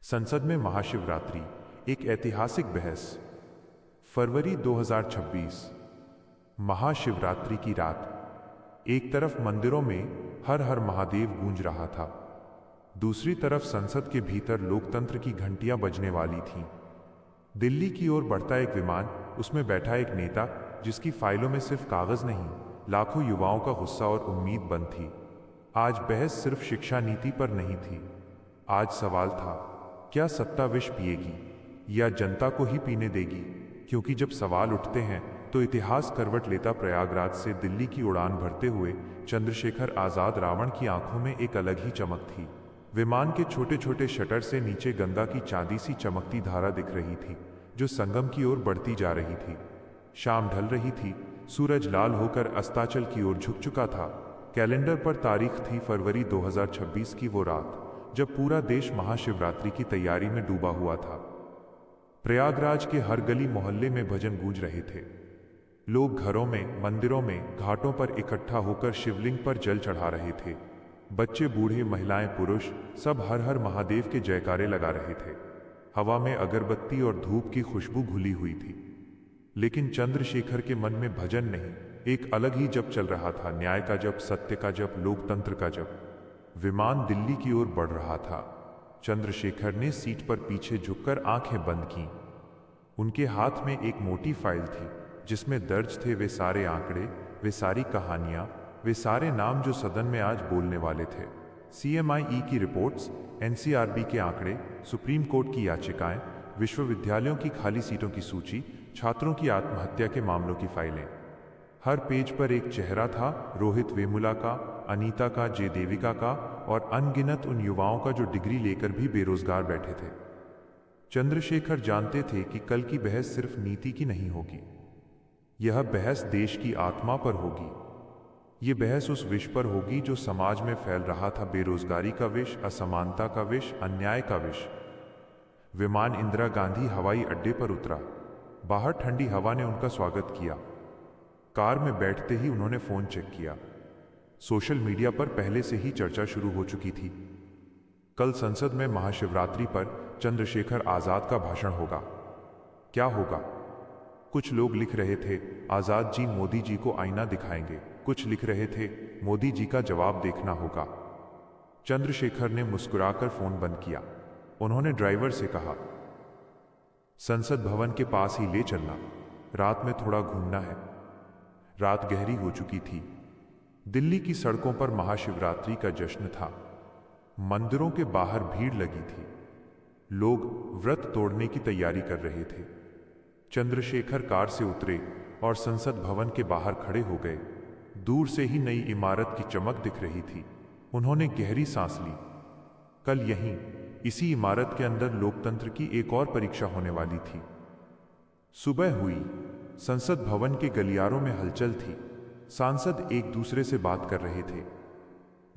संसद में महाशिवरात्रि, एक ऐतिहासिक बहस। फरवरी 2026। महाशिवरात्रि की रात। एक तरफ मंदिरों में हर हर महादेव गूंज रहा था, दूसरी तरफ संसद के भीतर लोकतंत्र की घंटियां बजने वाली थीं। दिल्ली की ओर बढ़ता एक विमान, उसमें बैठा एक नेता जिसकी फाइलों में सिर्फ कागज नहीं, लाखों युवाओं का गुस्सा और उम्मीद बंद थी। आज बहस सिर्फ शिक्षा नीति पर नहीं थी। आज सवाल था, क्या सत्ता विष पिएगी या जनता को ही पीने देगी? क्योंकि जब सवाल उठते हैं तो इतिहास करवट लेता। प्रयागराज से दिल्ली की उड़ान भरते हुए चंद्रशेखर आजाद रावण की आंखों में एक अलग ही चमक थी। विमान के छोटे छोटे शटर से नीचे गंगा की चांदी सी चमकती धारा दिख रही थी, जो संगम की ओर बढ़ती जा रही थी। शाम ढल रही थी, सूरज लाल होकर अस्ताचल की ओर झुक चुका था। कैलेंडर पर तारीख थी फरवरी 2026 की वो रात, जब पूरा देश महाशिवरात्रि की तैयारी में डूबा हुआ था। प्रयागराज के हर गली मोहल्ले में भजन गूंज रहे थे। लोग घरों में, मंदिरों में, घाटों पर इकट्ठा होकर शिवलिंग पर जल चढ़ा रहे थे। बच्चे, बूढ़े, महिलाएं, पुरुष, सब हर हर महादेव के जयकारे लगा रहे थे। हवा में अगरबत्ती और धूप की खुशबू घुली हुई थी। लेकिन चंद्रशेखर के मन में भजन नहीं, एक अलग ही जप चल रहा था। न्याय का जप, सत्य का जप, लोकतंत्र का जप। विमान दिल्ली की ओर बढ़ रहा था। चंद्रशेखर ने सीट पर पीछे झुककर आंखें बंद कीं। उनके हाथ में एक मोटी फाइल थी, जिसमें दर्ज थे वे सारे आंकड़े, वे सारी कहानियां, वे सारे नाम जो सदन में आज बोलने वाले थे। CMIE की रिपोर्ट्स, NCRB के आंकड़े, सुप्रीम कोर्ट की याचिकाएं, विश्वविद्यालयों की खाली सीटों की सूची, छात्रों की आत्महत्या के मामलों की फाइलें। हर पेज पर एक चेहरा था, रोहित वेमुला का, अनीता का, जय देविका का, और अनगिनत उन युवाओं का जो डिग्री लेकर भी बेरोजगार बैठे थे। चंद्रशेखर जानते थे कि कल की बहस सिर्फ नीति की नहीं होगी, यह बहस देश की आत्मा पर होगी। ये बहस उस विष पर होगी जो समाज में फैल रहा था, बेरोजगारी का विष, असमानता का विष, अन्याय का विष। विमान इंदिरा गांधी हवाई अड्डे पर उतरा। बाहर ठंडी हवा ने उनका स्वागत किया। कार में बैठते ही उन्होंने फोन चेक किया। सोशल मीडिया पर पहले से ही चर्चा शुरू हो चुकी थी। कल संसद में महाशिवरात्रि पर चंद्रशेखर आजाद का भाषण होगा। क्या होगा? कुछ लोग लिख रहे थे, आजाद जी मोदी जी को आईना दिखाएंगे। कुछ लिख रहे थे, मोदी जी का जवाब देखना होगा। चंद्रशेखर ने मुस्कुराकर फोन बंद किया। उन्होंने ड्राइवर से कहा, संसद भवन के पास ही ले चलना, रात में थोड़ा घूमना है। रात गहरी हो चुकी थी। दिल्ली की सड़कों पर महाशिवरात्रि का जश्न था। मंदिरों के बाहर भीड़ लगी थी। लोग व्रत तोड़ने की तैयारी कर रहे थे। चंद्रशेखर कार से उतरे और संसद भवन के बाहर खड़े हो गए। दूर से ही नई इमारत की चमक दिख रही थी। उन्होंने गहरी सांस ली। कल यहीं, इसी इमारत के अंदर लोकतंत्र की एक और परीक्षा होने वाली थी। सुबह हुई। संसद भवन के गलियारों में हलचल थी। सांसद एक दूसरे से बात कर रहे थे।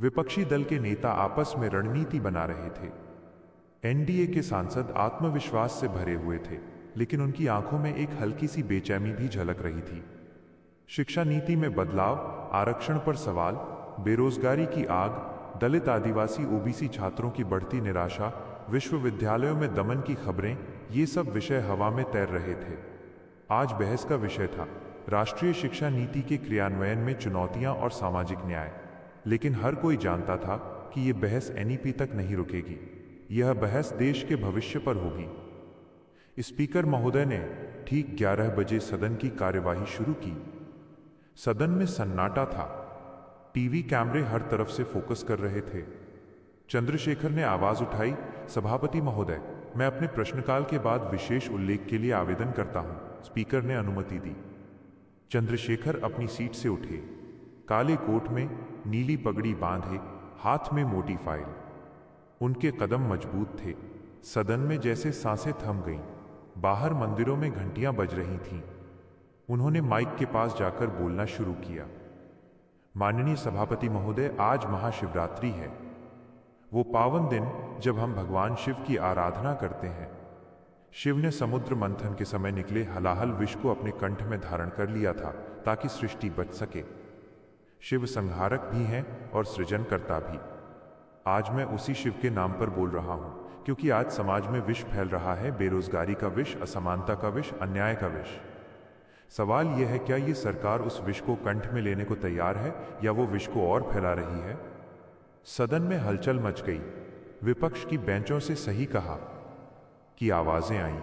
विपक्षी दल के नेता आपस में रणनीति बना रहे थे। NDA के सांसद आत्मविश्वास से भरे हुए थे, लेकिन उनकी आंखों में एक हल्की सी बेचैनी भी झलक रही थी। शिक्षा नीति में बदलाव, आरक्षण पर सवाल, बेरोजगारी की आग, दलित, आदिवासी, OBC छात्रों की बढ़ती निराशा, विश्वविद्यालयों में दमन की खबरें, ये सब विषय हवा में तैर रहे थे। आज बहस का विषय था राष्ट्रीय शिक्षा नीति के क्रियान्वयन में चुनौतियां और सामाजिक न्याय। लेकिन हर कोई जानता था कि यह बहस NEP तक नहीं रुकेगी। यह बहस देश के भविष्य पर होगी। स्पीकर महोदय ने ठीक 11 बजे सदन की कार्यवाही शुरू की। सदन में सन्नाटा था। टीवी कैमरे हर तरफ से फोकस कर रहे थे। चंद्रशेखर ने आवाज उठाई, सभापति महोदय, मैं अपने प्रश्नकाल के बाद विशेष उल्लेख के लिए आवेदन करता हूं। स्पीकर ने अनुमति दी। चंद्रशेखर अपनी सीट से उठे। काले कोट में, नीली पगड़ी बांधे, हाथ में मोटी फाइल। उनके कदम मजबूत थे। सदन में जैसे सांसें थम गईं। बाहर मंदिरों में घंटियां बज रही थीं। उन्होंने माइक के पास जाकर बोलना शुरू किया। माननीय सभापति महोदय, आज महाशिवरात्रि है, वो पावन दिन जब हम भगवान शिव की आराधना करते हैं। शिव ने समुद्र मंथन के समय निकले हलाहल विष को अपने कंठ में धारण कर लिया था, ताकि सृष्टि बच सके। शिव संहारक भी हैं और सृजनकर्ता भी। आज मैं उसी शिव के नाम पर बोल रहा हूं, क्योंकि आज समाज में विष फैल रहा है, बेरोजगारी का विष, असमानता का विष, अन्याय का विष। सवाल यह है, क्या ये सरकार उस विष को कंठ में लेने को तैयार है या वो विष को और फैला रही है? सदन में हलचल मच गई। विपक्ष की बेंचों से सही कहा कि आवाजें आईं।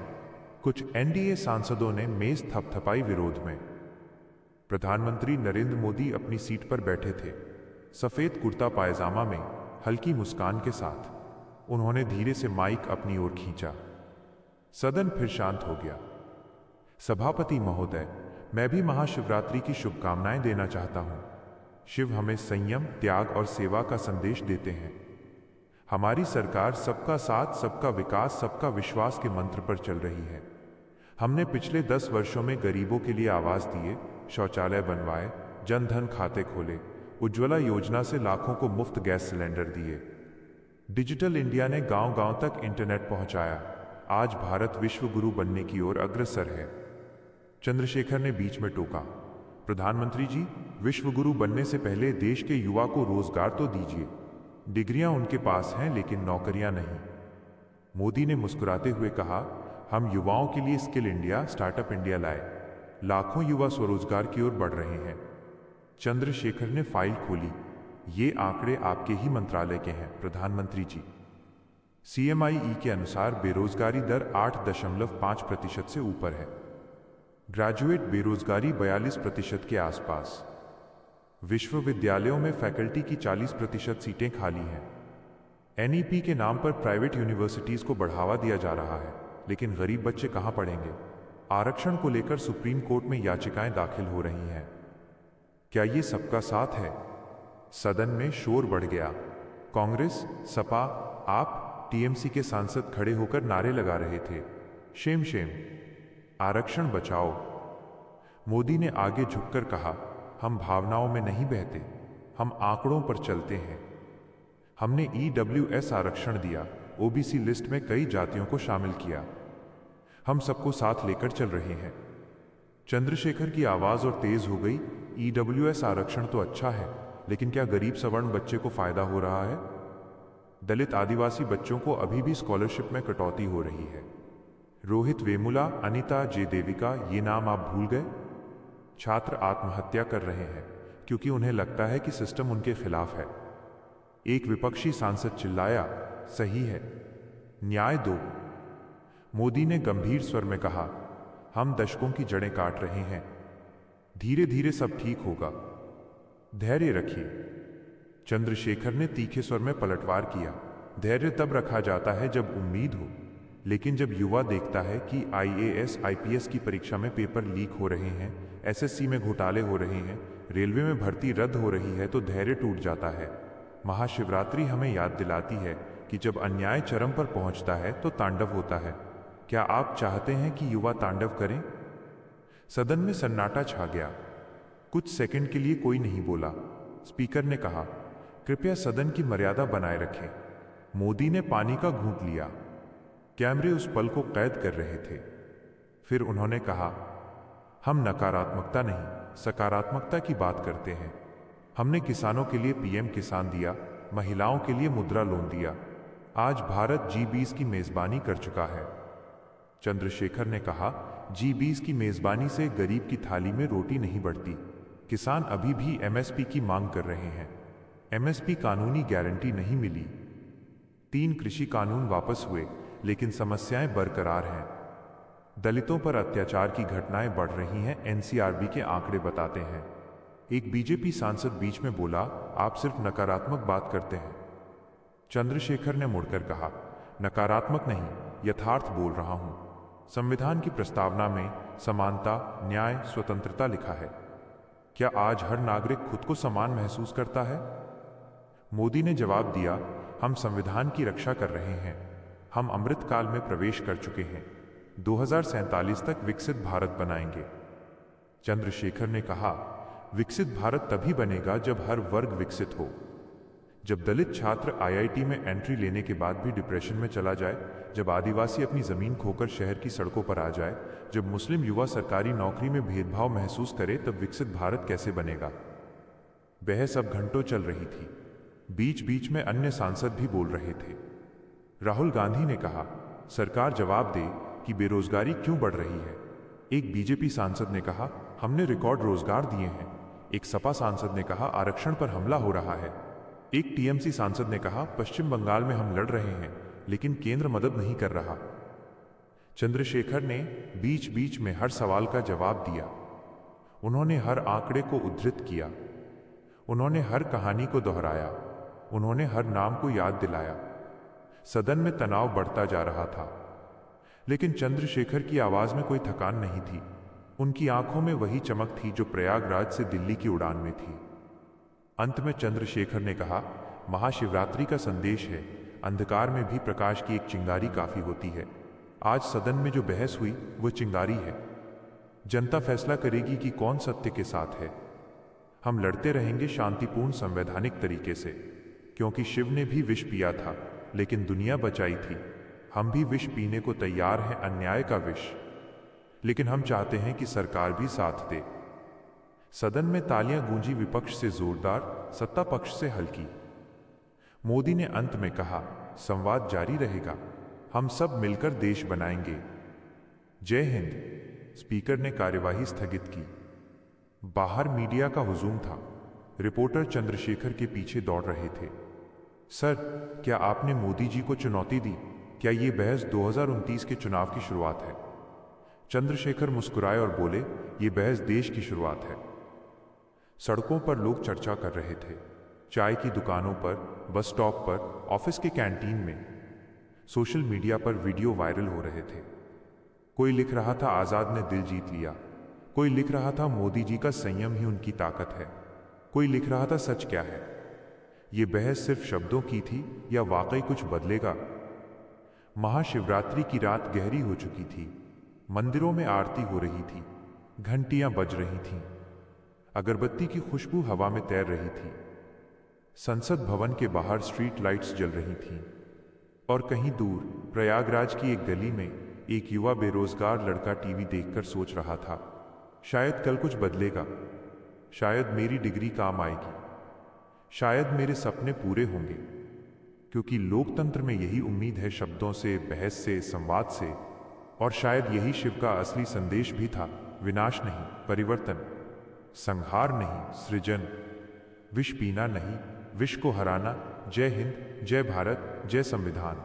कुछ एनडीए सांसदों ने मेज थपथपाई विरोध में। प्रधानमंत्री नरेंद्र मोदी अपनी सीट पर बैठे थे, सफेद कुर्ता पायजामा में, हल्की मुस्कान के साथ। उन्होंने धीरे से माइक अपनी ओर खींचा। सदन फिर शांत हो गया। सभापति महोदय, मैं भी महाशिवरात्रि की शुभकामनाएं देना चाहता हूं। शिव हमें संयम, त्याग और सेवा का संदेश देते हैं। हमारी सरकार सबका साथ, सबका विकास, सबका विश्वास के मंत्र पर चल रही है। हमने पिछले 10 वर्षों में गरीबों के लिए आवास दिए, शौचालय बनवाए, जन धन खाते खोले, उज्ज्वला योजना से लाखों को मुफ्त गैस सिलेंडर दिए। डिजिटल इंडिया ने गांव-गांव तक इंटरनेट पहुंचाया। आज भारत विश्व गुरु बनने की ओर अग्रसर है। चंद्रशेखर ने बीच में टोका, प्रधानमंत्री जी, विश्व गुरु बनने से पहले देश के युवा को रोजगार तो दीजिए। डिग्रियां उनके पास हैं लेकिन नौकरियां नहीं। मोदी ने मुस्कुराते हुए कहा, हम युवाओं के लिए स्किल इंडिया, स्टार्टअप इंडिया लाए। लाखों युवा स्वरोजगार की ओर बढ़ रहे हैं। चंद्रशेखर ने फाइल खोली। ये आंकड़े आपके ही मंत्रालय के हैं प्रधानमंत्री जी। CMIE के अनुसार बेरोजगारी दर 8.5% से ऊपर है। ग्रेजुएट बेरोजगारी 42% के आसपास। विश्वविद्यालयों में फैकल्टी की 40% सीटें खाली हैं। NEP के नाम पर प्राइवेट यूनिवर्सिटीज को बढ़ावा दिया जा रहा है, लेकिन गरीब बच्चे कहां पढ़ेंगे? आरक्षण को लेकर सुप्रीम कोर्ट में याचिकाएं दाखिल हो रही हैं। क्या ये सबका साथ है? सदन में शोर बढ़ गया। कांग्रेस, सपा, आप, TMC के सांसद खड़े होकर नारे लगा रहे थे, शेम शेम, आरक्षण बचाओ। मोदी ने आगे झुककर कहा, हम भावनाओं में नहीं बहते, हम आंकड़ों पर चलते हैं। हमने EWS आरक्षण दिया, OBC लिस्ट में कई जातियों को शामिल किया। हम सबको साथ लेकर चल रहे हैं। चंद्रशेखर की आवाज और तेज हो गई, EWS आरक्षण तो अच्छा है, लेकिन क्या गरीब सवर्ण बच्चे को फायदा हो रहा है? दलित आदिवासी बच्चों को अभी भी स्कॉलरशिप में कटौती हो रही है। रोहित वेमुला, अनिता जे देविका, ये नाम आप भूल गए? छात्र आत्महत्या कर रहे हैं क्योंकि उन्हें लगता है कि सिस्टम उनके खिलाफ है। एक विपक्षी सांसद चिल्लाया, सही है, न्याय दो। मोदी ने गंभीर स्वर में कहा, हम दशकों की जड़ें काट रहे हैं, धीरे धीरे सब ठीक होगा, धैर्य रखिए। चंद्रशेखर ने तीखे स्वर में पलटवार किया, धैर्य तब रखा जाता है जब उम्मीद हो, लेकिन जब युवा देखता है कि IAS IPS की परीक्षा में पेपर लीक हो रहे हैं, SSC में घोटाले हो रहे हैं, रेलवे में भर्ती रद्द हो रही है, तो धैर्य टूट जाता है। महाशिवरात्रि हमें याद दिलाती है कि जब अन्याय चरम पर पहुंचता है तो तांडव होता है। क्या आप चाहते हैं कि युवा तांडव करें? सदन में सन्नाटा छा गया। कुछ सेकंड के लिए कोई नहीं बोला। स्पीकर ने कहा, कृपया सदन की मर्यादा बनाए रखें। मोदी ने पानी का घूंट लिया। कैमरे उस पल को कैद कर रहे थे। फिर उन्होंने कहा, हम नकारात्मकता नहीं, सकारात्मकता की बात करते हैं। हमने किसानों के लिए PM किसान दिया, महिलाओं के लिए मुद्रा लोन दिया। आज भारत G20 की मेजबानी कर चुका है। चंद्रशेखर ने कहा, G20 की मेजबानी से गरीब की थाली में रोटी नहीं बढ़ती। किसान अभी भी MSP की मांग कर रहे हैं। MSP कानूनी गारंटी नहीं मिली। 3 कृषि कानून वापस हुए, लेकिन समस्याएं बरकरार हैं। दलितों पर अत्याचार की घटनाएं बढ़ रही हैं, NCRB के आंकड़े बताते हैं। एक BJP सांसद बीच में बोला, आप सिर्फ नकारात्मक बात करते हैं। चंद्रशेखर ने मुड़कर कहा, नकारात्मक नहीं, यथार्थ बोल रहा हूं। संविधान की प्रस्तावना में समानता, न्याय, स्वतंत्रता लिखा है। क्या आज हर नागरिक खुद को समान महसूस करता है? मोदी ने जवाब दिया, हम संविधान की रक्षा कर रहे हैं। हम अमृत काल में प्रवेश कर चुके हैं। 2047 तक विकसित भारत बनाएंगे। चंद्रशेखर ने कहा, विकसित भारत तभी बनेगा जब हर वर्ग विकसित हो। जब दलित छात्र IIT में एंट्री लेने के बाद भी डिप्रेशन में चला जाए, जब आदिवासी अपनी जमीन खोकर शहर की सड़कों पर आ जाए, जब मुस्लिम युवा सरकारी नौकरी में भेदभाव महसूस करे, तब विकसित भारत कैसे बनेगा? बहस अब घंटों चल रही थी। बीच बीच में अन्य सांसद भी बोल रहे थे। राहुल गांधी ने कहा, सरकार जवाब दे कि बेरोजगारी क्यों बढ़ रही है। एक बीजेपी सांसद ने कहा, हमने रिकॉर्ड रोजगार दिए हैं। एक सपा सांसद ने कहा, आरक्षण पर हमला हो रहा है। एक टीएमसी सांसद ने कहा, पश्चिम बंगाल में हम लड़ रहे हैं लेकिन केंद्र मदद नहीं कर रहा। चंद्रशेखर ने बीच बीच में हर सवाल का जवाब दिया। उन्होंने हर आंकड़े को उद्धृत किया। उन्होंने हर कहानी को दोहराया। उन्होंने हर नाम को याद दिलाया। सदन में तनाव बढ़ता जा रहा था, लेकिन चंद्रशेखर की आवाज में कोई थकान नहीं थी। उनकी आंखों में वही चमक थी जो प्रयागराज से दिल्ली की उड़ान में थी। अंत में चंद्रशेखर ने कहा, महाशिवरात्रि का संदेश है, अंधकार में भी प्रकाश की एक चिंगारी काफी होती है। आज सदन में जो बहस हुई वो चिंगारी है। जनता फैसला करेगी कि कौन सत्य के साथ है। हम लड़ते रहेंगे शांतिपूर्ण संवैधानिक तरीके से, क्योंकि शिव ने भी विष पिया था लेकिन दुनिया बचाई थी। हम भी विष पीने को तैयार हैं, अन्याय का विष, लेकिन हम चाहते हैं कि सरकार भी साथ दे। सदन में तालियां गूंजी, विपक्ष से जोरदार, सत्ता पक्ष से हल्की। मोदी ने अंत में कहा, संवाद जारी रहेगा, हम सब मिलकर देश बनाएंगे। जय हिंद। स्पीकर ने कार्यवाही स्थगित की। बाहर मीडिया का हुजूम था। रिपोर्टर चंद्रशेखर के पीछे दौड़ रहे थे। सर, क्या आपने मोदी जी को चुनौती दी? क्या ये बहस 2029 के चुनाव की शुरुआत है? चंद्रशेखर मुस्कुराए और बोले, ये बहस देश की शुरुआत है। सड़कों पर लोग चर्चा कर रहे थे, चाय की दुकानों पर, बस स्टॉप पर, ऑफिस के कैंटीन में। सोशल मीडिया पर वीडियो वायरल हो रहे थे। कोई लिख रहा था, आजाद ने दिल जीत लिया। कोई लिख रहा था, मोदी जी का संयम ही उनकी ताकत है। कोई लिख रहा था, सच क्या है? ये बहस सिर्फ शब्दों की थी या वाकई कुछ बदलेगा? महाशिवरात्रि की रात गहरी हो चुकी थी। मंदिरों में आरती हो रही थी, घंटियां बज रही थीं, अगरबत्ती की खुशबू हवा में तैर रही थी। संसद भवन के बाहर स्ट्रीट लाइट्स जल रही थीं, और कहीं दूर प्रयागराज की एक गली में एक युवा बेरोजगार लड़का टीवी देखकर सोच रहा था, शायद कल कुछ बदलेगा, शायद मेरी डिग्री काम आएगी, शायद मेरे सपने पूरे होंगे। क्योंकि लोकतंत्र में यही उम्मीद है, शब्दों से, बहस से, संवाद से। और शायद यही शिव का असली संदेश भी था, विनाश नहीं, परिवर्तन, संहार नहीं, सृजन, विष पीना नहीं, विष को हराना। जय हिंद, जय भारत, जय संविधान।